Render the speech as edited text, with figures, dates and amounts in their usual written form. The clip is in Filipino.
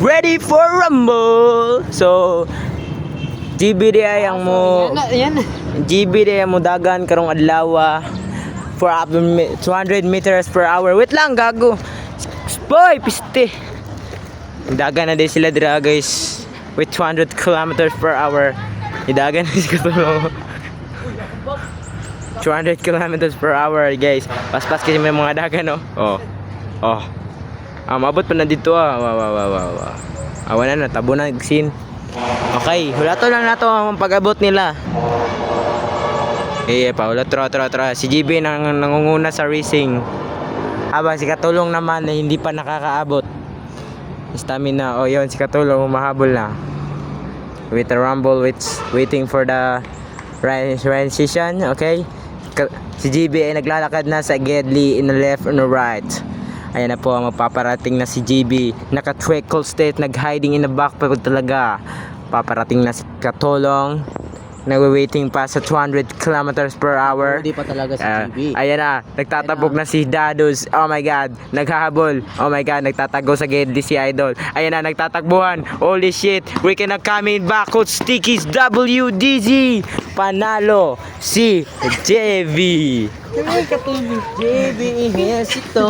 ready for rumble. So GB ay ang mo GB ay mo dagan karong adlaw for up to 200 meters per hour. Wait lang gago. Boy, piste. Dagan na din sila dira guys with 200 kilometers per hour. Idagan na sila katulong. 200 kilometers per hour guys. Paspas kasi may mga dagan no. Oh. Mabot pa na dito Wow. Awan na tabo na scene. Okay, hulato lang nato ang pag-abot nila. Hula tra. Si GB nangunguna sa racing. Habang si Katulong naman na hindi pa nakakaabot. Stamina, yun si Katulong humahabol na. With the rumble, waiting for the transition, okay? Si GB ay naglalakad na sa Gedli in the left and the right. Ayan na po, mapaparating na si GB. Naka-trickle state, nag-hiding in the back pa talaga. Paparating na si Katulong. Nag-waiting pa sa 200 kilometers per hour. Hindi pa talaga si GB. Ayan na, nagtatabog na si Dados. Oh my god, naghahabol. Oh my god, nagtatago sa Gedli si Idol. Ayan na, nagtatakbuhan. Holy shit, we cannot come in back. Coach Stickies WDZ. Panalo si JV. JB, yes ito.